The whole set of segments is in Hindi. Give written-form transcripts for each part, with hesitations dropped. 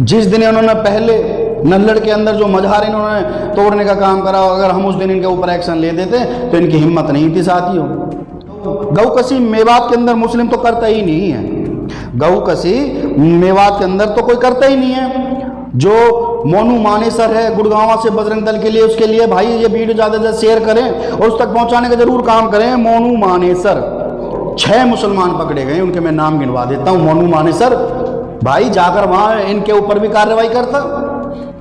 जिस दिन इन्होंने पहले नल्लड़ के अंदर जो मझार इन्होंने तोड़ने का काम करा, अगर हम उस दिन इनके ऊपर एक्शन ले देते तो इनकी हिम्मत नहीं थी साथियों। गौ कसी मेवात के अंदर मुस्लिम तो करता ही नहीं है, गौ कसी मेवात के अंदर तो कोई करता ही नहीं है। जो मोनू मानेसर है गुड़गांव से बजरंग दल के लिए, उसके लिए भाई ये वीडियो ज़्यादा से ज़्यादा शेयर करें और उस तक पहुंचाने का जरूर काम करें। मोनू मानेसर 6 मुसलमान पकड़े गए, उनके मैं नाम गिनवा देता हूँ। मोनू मानेसर भाई जाकर वहाँ इनके ऊपर भी कार्रवाई करता,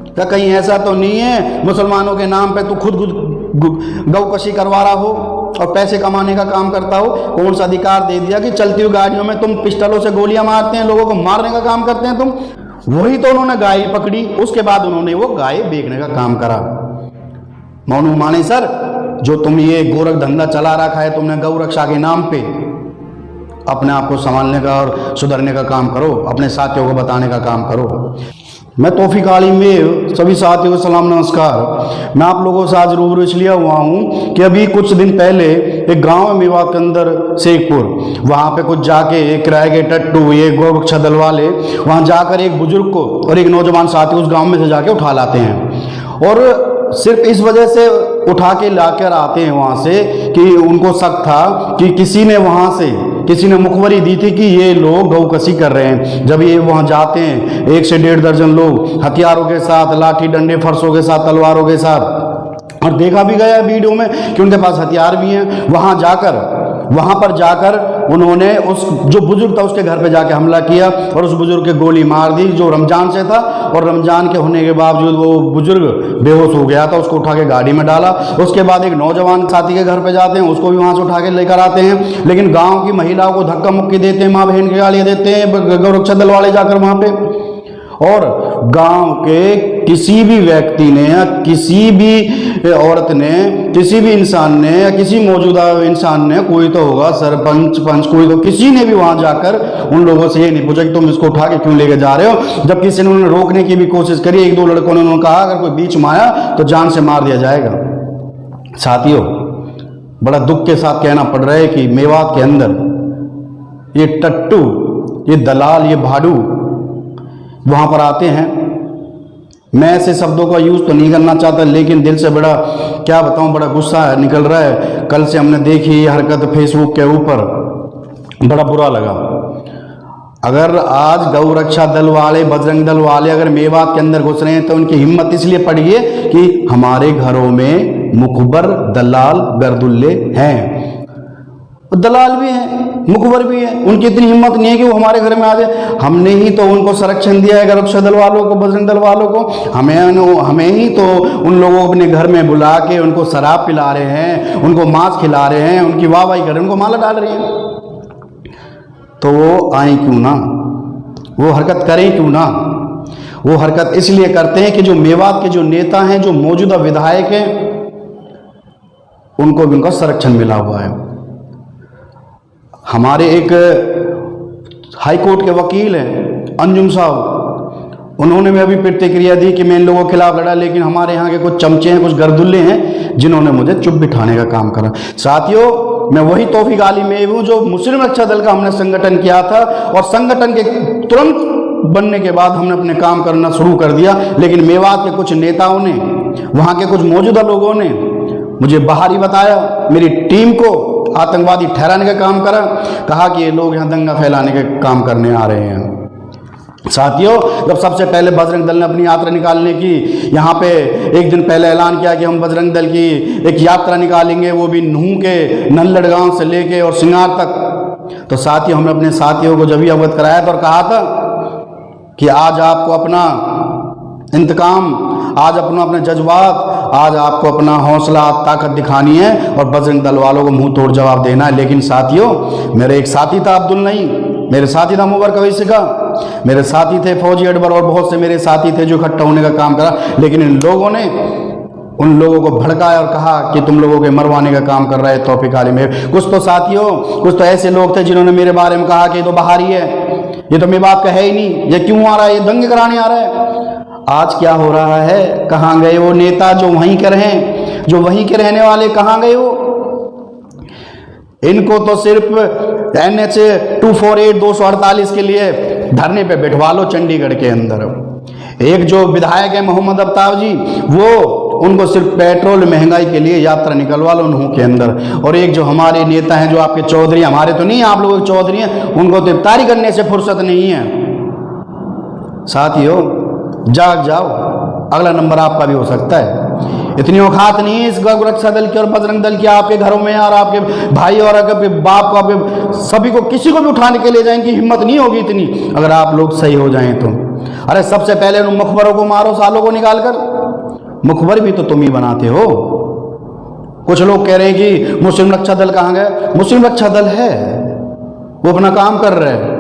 क्या कहीं ऐसा तो नहीं है मुसलमानों के नाम पे तू खुद गौकशी करवा रहा हो और पैसे कमाने का काम करता हो? कौन सा अधिकार दे दिया कि चलती हुई गाड़ियों में तुम पिस्टलों से गोलियां मारते हैं, लोगों को मारने का काम करते हैं तुम? वही तो उन्होंने गाय पकड़ी, उसके बाद उन्होंने वो गाय बेचने का काम करा। मोनू मानेसर, जो तुम ये गोरख धंधा चला रखा है तुमने गौ रक्षा के नाम पे, अपने आप को संभालने का और सुधरने का काम करो, अपने साथियों को बताने का काम करो। मैं तौफीक आलिम में सभी साथियों को सलाम नमस्कार। मैं आप लोगों से आज रूबरू इसलिए हुआ हूँ कि अभी कुछ दिन पहले एक गांव है मेवात के अंदर शेखपुर, वहाँ पे कुछ जाके एक किराए के टट्टू ये गोरक्षा दल वाले वहाँ जाकर एक बुजुर्ग को और एक नौजवान साथी उस गाँव में से जाके उठा लाते हैं, और सिर्फ इस वजह से उठा के लाकर आते हैं वहाँ से कि उनको शक था कि किसी ने वहाँ से किसी ने मुखबरी दी थी कि ये लोग गौकशी कर रहे हैं। जब ये वहाँ जाते हैं 1 से 1.5 दर्जन लोग हथियारों के साथ, लाठी डंडे फरसों के साथ, तलवारों के साथ, और देखा भी गया वीडियो में कि उनके पास हथियार भी हैं। वहाँ पर जाकर उन्होंने उस जो बुजुर्ग था उसके घर पे जाके हमला किया और उस बुजुर्ग के गोली मार दी जो रमजान से था, और रमजान के होने के बावजूद वो बुजुर्ग बेहोश हो गया था, उसको उठा के गाड़ी में डाला। उसके बाद एक नौजवान साथी के घर पे जाते हैं, उसको भी वहाँ से उठा के लेकर आते हैं, लेकिन गाँव की महिलाओं को धक्का मुक्की देते हैं, माँ बहन की गालियाँ देते हैं गौरक्षा दल वाले जाकर वहाँ पे। और गांव के किसी भी व्यक्ति ने या किसी भी औरत ने, किसी भी इंसान ने या किसी मौजूदा इंसान ने, कोई तो होगा सरपंच पंच, कोई तो किसी ने भी वहां जाकर उन लोगों से ये नहीं पूछा कि तुम इसको उठा के क्यों लेके जा रहे हो। जब किसी ने उन्हें रोकने की भी कोशिश करी, 1-2 लड़कों ने उन्होंने कहा अगर कोई बीच में आया तो जान से मार दिया जाएगा। साथियों, बड़ा दुख के साथ कहना पड़ रहा है कि मेवात के अंदर ये टट्टू, ये दलाल, ये भाड़ू वहाँ पर आते हैं। मैं ऐसे शब्दों का यूज़ तो नहीं करना चाहता, लेकिन दिल से बड़ा क्या बताऊँ, बड़ा गुस्सा निकल रहा है। कल से हमने देखी ये हरकत फेसबुक के ऊपर, बड़ा बुरा लगा। अगर आज गौ रक्षा दल वाले, बजरंग दल वाले अगर मेवात के अंदर घुस रहे हैं तो उनकी हिम्मत इसलिए पड़ी है कि हमारे घरों में मुखबर दलाल गर्दुल्ले हैं, दलाल भी हैं, मुखबर भी है। उनकी इतनी हिम्मत नहीं है कि वो हमारे घर में आ जाए। हमने ही तो उनको संरक्षण दिया है गौरक्षा दल वालों को, बजरंग दल वालों को। हमें ही तो उन लोगों को अपने घर में बुला के उनको शराब पिला रहे हैं, उनको मांस खिला रहे हैं, उनकी वाहवाही कर रहे हैं, उनको माला डाल रही है। तो वो आए क्यों ना, वो हरकत करें क्यों ना? वो हरकत इसलिए करते हैं कि जो मेवात के जो नेता हैं, जो मौजूदा विधायक हैं, उनको भी उनका संरक्षण मिला हुआ है। हमारे एक हाई कोर्ट के वकील हैं अंजुम साहब, उन्होंने भी अभी प्रतिक्रिया दी कि मैं इन लोगों के खिलाफ लड़ा, लेकिन हमारे यहाँ के कुछ चमचे हैं, कुछ गर्दुल्ले हैं जिन्होंने मुझे चुप बिठाने का काम करा। साथियों, मैं वही तौफीक आलिम में हूँ जो मुस्लिम रक्षा दल का हमने संगठन किया था, और संगठन के तुरंत बनने के बाद हमने अपने काम करना शुरू कर दिया। लेकिन मेवात के कुछ नेताओं ने, वहाँ के कुछ मौजूदा लोगों ने मुझे बाहरी बताया, मेरी टीम को आतंकवादी ठहराने का काम करा, कहा कि ये लोग यहाँ दंगा फैलाने के काम करने आ रहे हैं। साथियों, जब सबसे पहले बजरंग दल ने अपनी यात्रा निकालने की, यहाँ पे एक दिन पहले ऐलान किया कि हम बजरंग दल की एक यात्रा निकालेंगे, वो भी नूह के नल्लड़ गांव से लेके और सिंगार तक, तो साथियों हमने अपने साथियों को जब भी अवगत कराया था और कहा था कि आज आपको अपना इंतकाम, आज अपने जज्बात, आज आपको अपना हौसला, ताकत दिखानी है और बजरंग दल वालों को मुंह तोड़ जवाब देना है। लेकिन साथियों, मेरे एक साथी था अब्दुल नईम, मेरे साथी था मुबारक अवैसी का, मेरे साथी थे फौजी अकबर, और बहुत से मेरे साथी थे जो इकट्ठा होने का काम करा। लेकिन इन लोगों ने उन लोगों को भड़काया और कहा कि तुम लोगों के मरवाने का काम कर रहा है तौफीक आलिम में। कुछ तो साथियों, कुछ तो ऐसे लोग थे जिन्होंने मेरे बारे में कहा कि ये तो बाहरी है, ये तो मेवात का है ही नहीं, ये क्यों आ रहा है, ये दंगे कराने आ रहा है। आज क्या हो रहा है? कहाँ गए वो नेता जो वहीं के हैं, जो वहीं के रहने वाले, कहाँ गए वो? इनको तो सिर्फ NH 248 248 के लिए धरने पे बैठवा लो चंडीगढ़ के अंदर। एक जो विधायक है मोहम्मद अफ्ताब जी, वो उनको सिर्फ पेट्रोल महंगाई के लिए यात्रा निकलवा लो उन्हों के अंदर। और एक जो हमारे नेता हैं, जो आपके चौधरी, हमारे तो नहीं, आप लोगों के चौधरी हैं, उनको तो इफ्तारी करने से फुर्सत नहीं है। साथियों, जाग जाओ, अगला नंबर आपका भी हो सकता है। इतनी औकात नहीं है इस गौरक्षा दल की और बजरंग दल की, आपके घरों में और आपके भाई और आपके बाप को, आपके सभी को, किसी को भी उठाने के लिए जाएं की हिम्मत नहीं होगी इतनी, अगर आप लोग सही हो जाएं तो। अरे सबसे पहले उन मुखबरों को मारो, सालों को निकाल कर। मुखबर भी तो तुम ही बनाते हो। कुछ लोग कह रहे हैं कि मुस्लिम रक्षा दल कहाँ गए। मुस्लिम रक्षा दल है, वो अपना काम कर रहे हैं।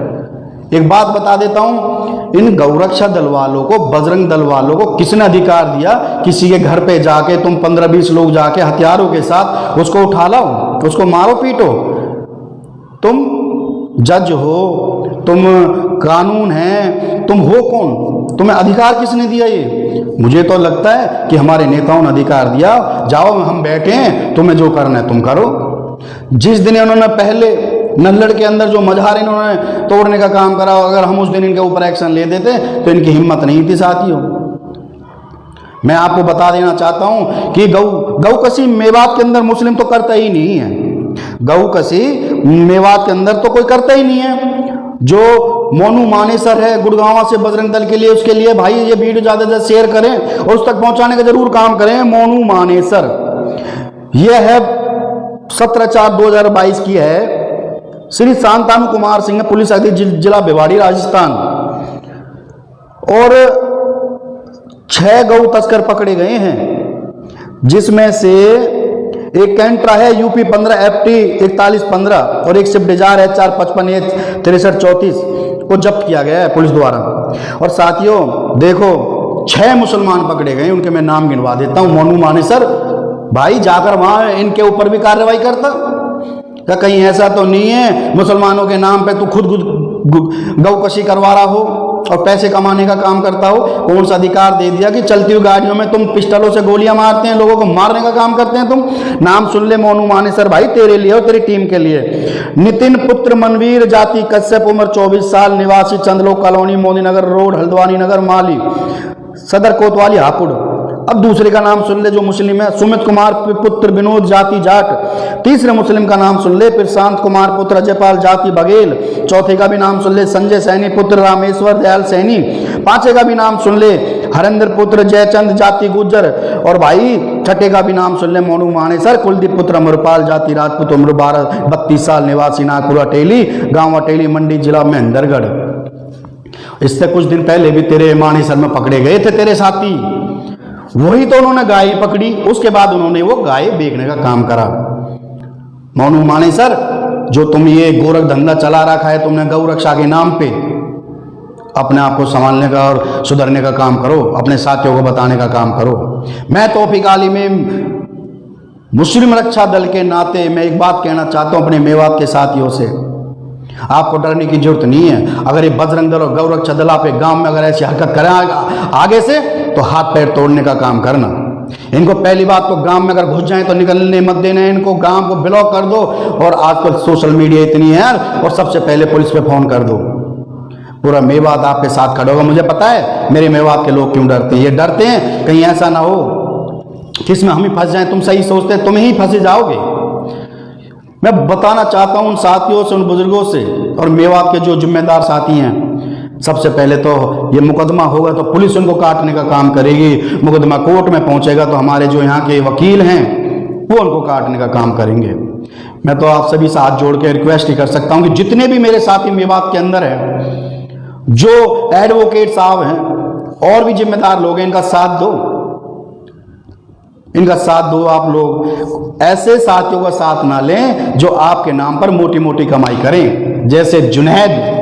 एक बात बता देता हूं, इन गौरक्षा दल वालों को, बजरंग दल वालों को किसने अधिकार दिया किसी के घर पे जाके तुम 15-20 लोग जाके हथियारों के साथ उसको उठा लाओ, उसको मारो पीटो? तुम जज हो, तुम कानून है, तुम हो कौन? तुम्हें अधिकार किसने दिया? ये मुझे तो लगता है कि हमारे नेताओं ने अधिकार दिया। जाओ, हम बैठे हैं, तुम्हें जो करना है तुम करो। जिस दिन उन्होंने पहले नल्लड़ के अंदर जो मजहार इन्होंने तोड़ने का काम करा, अगर हम उस दिन इनके ऊपर एक्शन ले देते तो इनकी हिम्मत नहीं थी। साथियों, मैं आपको बता देना चाहता हूं कि गौ कसी मेवात के अंदर मुस्लिम तो करता ही नहीं है। गौ कसी मेवात के अंदर तो कोई करता ही नहीं है। जो मोनू मानेसर है गुड़गांव से बजरंग दल के लिए, उसके लिए भाई ये वीडियो ज्यादा से ज्यादा शेयर करें और उस तक पहुंचाने का जरूर काम करें। मोनू मानेसर, यह है 17/4/2022 की है। श्री शांतानु कुमार सिंह, पुलिस अधीक्षक जिला भिवाड़ी राजस्थान। और 6 गौ तस्कर पकड़े गए हैं, जिसमें से एक कैंट्रा है यूपी 15 FT 4115 और एक स्विफ्ट डिजायर है 455 6334 को जब्त किया गया है पुलिस द्वारा। और साथियों देखो, 6 मुसलमान पकड़े गए, उनके मैं नाम गिनवा देता हूं। मोनू मानेसर भाई, जाकर वहां इनके ऊपर भी कार्रवाई करता, क्या कहीं ऐसा तो नहीं है मुसलमानों के नाम पे तू खुद गौकशी करवा रहा हो और पैसे कमाने का काम करता हो? कौन सा अधिकार दे दिया कि चलती हुई गाड़ियों में तुम पिस्टलों से गोलियां मारते हैं, लोगों को मारने का काम करते हैं तुम? नाम सुन ले मोनू मानेसर भाई, तेरे लिए और तेरी टीम के लिए। नितिन पुत्र मनवीर, जाति कश्यप, उम्र 24 साल, निवासी चंदलोक कॉलोनी, मोदीनगर रोड, हल्द्वानी नगर, माली, सदर कोतवाली, हापुड़। अब दूसरे का नाम सुन ले जो मुस्लिम है। सुमित कुमार पुत्र विनोद, जाति जाट। तीसरे मुस्लिम का नाम सुन ले, फिर शांत कुमार पुत्र अजयपाल, जाति बघेल। चौथे का भी नाम सुन ले, संजय सैनी पुत्र रामेश्वर दयाल सैनी। पांचवे का भी नाम सुन ले, हरेंद्र पुत्र जयचंद, जाति गुज्जर। और भाई छठे का भी नाम सुन ले, मोनू मानेसर, कुलदीप पुत्र अमरपाल, जाति राजपूत, उम्र 32 साल, निवासी नागपुर अटेली, गांव अटेली, मंडी जिला महेंद्रगढ़। इससे कुछ दिन पहले भी तेरे मानेसर में पकड़े गए थे तेरे साथी, वही तो उन्होंने गाय पकड़ी, उसके बाद उन्होंने वो गाय बेचने का काम करा। मोनू मानेसर, जो तुम ये गोरख धंधा चला रखा है तुमने गौ रक्षा के नाम पे, अपने आप को संभालने का और सुधरने का काम करो, अपने साथियों को बताने का काम करो। मैं तौफीक आली में मुस्लिम रक्षा दल के नाते मैं एक बात कहना चाहता हूं अपने मेवात के साथियों से, आपको डरने की जरूरत नहीं है। अगर ये बजरंग दल और गौ रक्षा दल आपके गांव में अगर ऐसी हरकत करें आगे से, तो हाथ पैर तोड़ने का काम करना। इनको पहली बात तो गांव में अगर घुस जाएं तो निकलने मत देना, इनको गांव को ब्लॉक कर दो। और आजकल सोशल मीडिया इतनी है, और सबसे पहले पुलिस पे फोन कर दो। पूरा मेवात आपके साथ खड़ा होगा। मुझे पता है मेरे मेवात के लोग क्यों डरते हैं। ये डरते हैं कहीं ऐसा ना हो कि इसमें हम ही फंस जाएं। तुम सही सोचते हैं, तुम ही फंसे जाओगे। मैं बताना चाहता हूं उन साथियों से, उन बुजुर्गों से और मेवात के जो जिम्मेदार साथी हैं, सबसे पहले तो ये मुकदमा होगा तो पुलिस उनको काटने का काम करेगी। मुकदमा कोर्ट में पहुंचेगा तो हमारे जो यहाँ के वकील हैं वो उनको काटने का काम करेंगे। मैं तो आप सभी से हाथ जोड़ के रिक्वेस्ट ही कर सकता हूं कि जितने भी मेरे साथी मेवात के अंदर हैं, जो एडवोकेट साहब हैं और भी जिम्मेदार लोग हैं, इनका साथ दो, इनका साथ दो। आप लोग ऐसे साथियों का साथ ना लें जो आपके नाम पर मोटी मोटी कमाई करें। जैसे जुनैद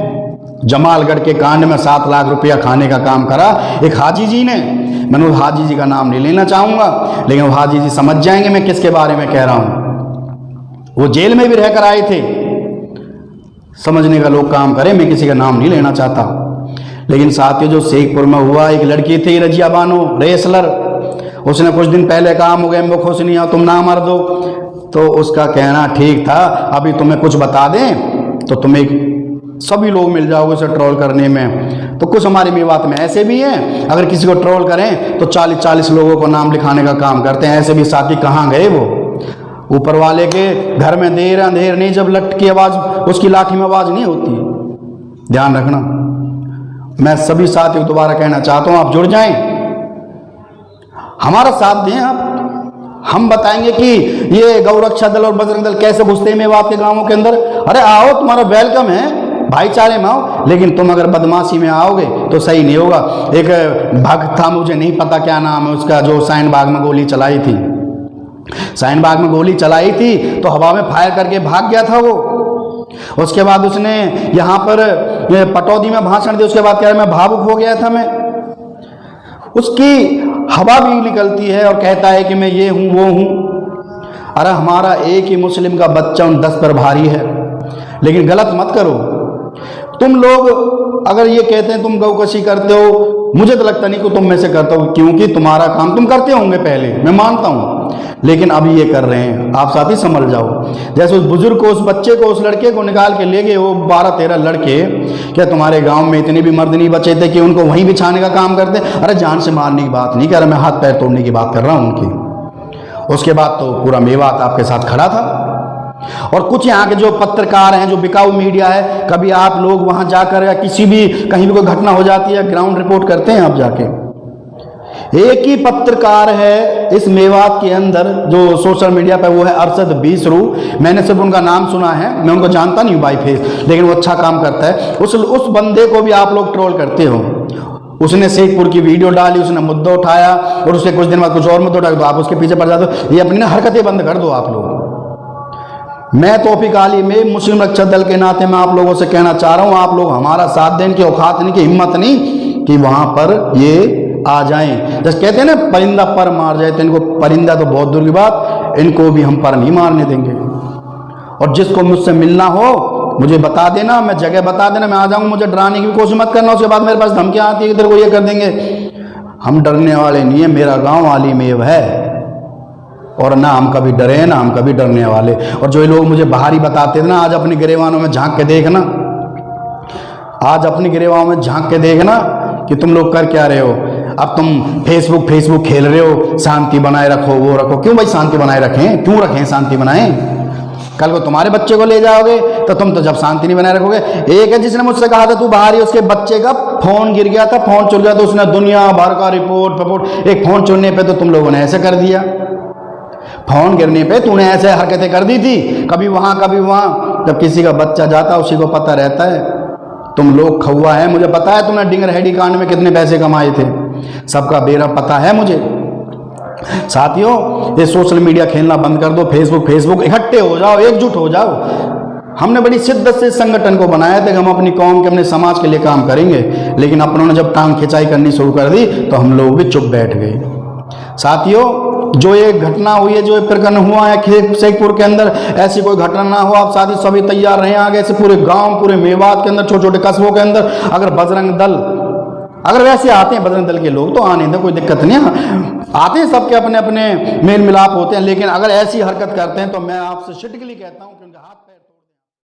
जमालगढ़ के कांड में 7 लाख रुपया खाने का काम करा एक हाजी जी ने। मैंने उस हाजी जी का नाम नहीं लेना चाहूंगा, लेकिन वो हाजी जी समझ जाएंगे मैं किसके बारे में कह रहा हूं। वो जेल में भी रहकर आए थे। समझने का लोग काम करें, मैं किसी का नाम नहीं लेना चाहता। लेकिन साथियों, जो शेखपुर में हुआ, एक लड़की थी रजिया बानो रेसलर, उसने कुछ दिन पहले कहा मुझे मैं खुश नहीं हो, तुम ना मर दो। तो उसका कहना ठीक था, अभी तुम्हें कुछ बता दें तो तुम्हें सभी लोग मिल जाओगे उसे ट्रोल करने में। तो कुछ हमारे मेवात में ऐसे भी हैं, अगर किसी को ट्रोल करें तो 40-40 लोगों को नाम लिखाने का काम करते हैं। ऐसे भी साथी कहाँ गए वो? ऊपर वाले के घर में देर अंधेर नहीं, जब लट की आवाज़ उसकी लाठी में आवाज़ नहीं होती। ध्यान रखना। मैं सभी साथियों को दोबारा कहना चाहता हूँ, आप जुड़ जाएं, हमारा साथ दें आप। हम बताएंगे कि ये गौरक्षा दल और बजरंग दल कैसे घुसते हैं मेवात के गांवों के अंदर। अरे आओ, तुम्हारा वेलकम है, भाईचारे में आओ, लेकिन तुम अगर बदमाशी में आओगे तो सही नहीं होगा। एक भक्त था, मुझे नहीं पता क्या नाम है उसका, जो शाहीन बाग में गोली चलाई थी। शाहीन बाग में गोली चलाई थी तो हवा में फायर करके भाग गया था वो। उसके बाद उसने यहाँ पर पटौदी में भाषण दिया, उसके बाद कह रहा मैं भावुक हो गया था। मैं उसकी हवा भी निकलती है और कहता है कि मैं ये हूँ वो हूँ। अरे हमारा एक ही मुस्लिम का बच्चा उन 10 पर भारी है। लेकिन गलत मत करो तुम लोग। अगर ये कहते हैं तुम गौकशी करते हो, मुझे तो लगता नहीं कि तुम में से करता हो, क्योंकि तुम्हारा काम तुम करते होंगे पहले, मैं मानता हूँ, लेकिन अभी ये कर रहे हैं। आप साथी समझ जाओ, जैसे उस बुजुर्ग को, उस बच्चे को, उस लड़के को निकाल के ले गए वो 12-13 लड़के। क्या तुम्हारे गांव में इतने भी मर्द नहीं बचे थे कि उनको वहीं बिछाने का काम करते? अरे जान से मारने की बात नहीं कर रहा मैं, हाथ पैर तोड़ने की बात कर रहा हूँ उनकी। उसके बाद तो पूरा मेवात आपके साथ खड़ा था। और कुछ यहाँ के जो पत्रकार हैं, जो बिकाऊ मीडिया है, कभी आप लोग वहां जाकर या किसी भी कहीं भी कोई घटना हो जाती है ग्राउंड रिपोर्ट करते हैं आप जाके? एक ही पत्रकार है इस मेवात के अंदर जो सोशल मीडिया पर, वो है अरशद बीसरू। मैंने सिर्फ उनका नाम सुना है, मैं उनको जानता नहीं बाई फेस, लेकिन वो अच्छा काम करता है। उस बंदे को भी आप लोग ट्रोल करते हो। उसने शेखपुर की वीडियो डाली, उसने मुद्दा उठाया और उसके कुछ दिन बाद कुछ और मुद्दा उठाया, तो आप उसके पीछे पड़ जाते हो। ये अपनी ना हरकतें बंद कर दो आप लोग। मैं तौफीक आली में मुस्लिम रक्षा दल के नाते मैं आप लोगों से कहना चाह रहा हूं, आप लोग हमारा साथ दें, इनकी औकात नहीं, की हिम्मत नहीं कि वहां पर ये आ जाएं। जैसे कहते हैं ना परिंदा पर मार जाए, तो इनको परिंदा तो बहुत दूर की बात, इनको भी हम पर नहीं मारने देंगे। और जिसको मुझसे मिलना हो मुझे बता देना, मैं जगह बता देना, मैं आ जाऊंगा। मुझे डराने की भी कोशिश मत करना। उसके बाद मेरे पास धमकियां आती है कि तेरे को ये कर देंगे। हम डरने वाले नहीं है, मेरा गाँव आली में है, और ना हम कभी डरे ना हम कभी डरने वाले। और जो लोग मुझे बाहरी बताते थे ना, आज अपनी गिरेबानों में झांक के देखना, आज अपनी गिरेबानों में झांक के देखना कि तुम लोग कर क्या रहे हो। अब तुम फेसबुक खेल रहे हो, शांति बनाए रखो, वो रखो। क्यों भाई शांति बनाए रखें? क्यों रखें शांति बनाए? कल को तुम्हारे बच्चे को ले जाओगे तो तुम तो जब शांति नहीं बनाए रखोगे। एक है जिसने मुझसे कहा था तू बाहर ही, उसके बच्चे का फोन गिर गया था, फोन चुर गया, तो उसने दुनिया भर का रिपोर्ट। एक फोन चुरने पे तो तुम लोगों ने ऐसे कर दिया, फोन गिरने पे तूने ऐसे हरकतें कर दी थी, कभी वहां कभी वहां। जब किसी का बच्चा जाता उसी को पता रहता है। तुम लोग खौआ है, मुझे पता है तुमने डिंगर हेडी कांड में कितने पैसे कमाए थे, सबका बेरा पता है मुझे। साथियों, ये सोशल मीडिया खेलना बंद कर दो। फेसबुक इकट्ठे हो जाओ, एकजुट हो जाओ। हमने बड़ी शिद्दत से इस संगठन को बनाया था कि हम अपनी कौम के, अपने समाज के लिए काम करेंगे, लेकिन अपनों ने जब टांग खिंचाई करनी शुरू कर दी तो हम लोग भी चुप बैठ गए। साथियों, जो ये घटना हुई है, जो ये प्रकरण हुआ है शेखपुर के अंदर, ऐसी कोई घटना ना हो। आप साथी सभी तैयार रहें आगे से। पूरे गांव, पूरे मेवात के अंदर, छोटे छोटे कस्बों के अंदर अगर बजरंग दल, अगर वैसे आते हैं बजरंग दल के लोग तो आने दें, कोई दिक्कत नहीं है। आते हैं, सबके अपने अपने मेल मिलाप होते हैं, लेकिन अगर ऐसी हरकत करते हैं तो मैं आपसे शिटकली कहता हूं कि उनके हाथ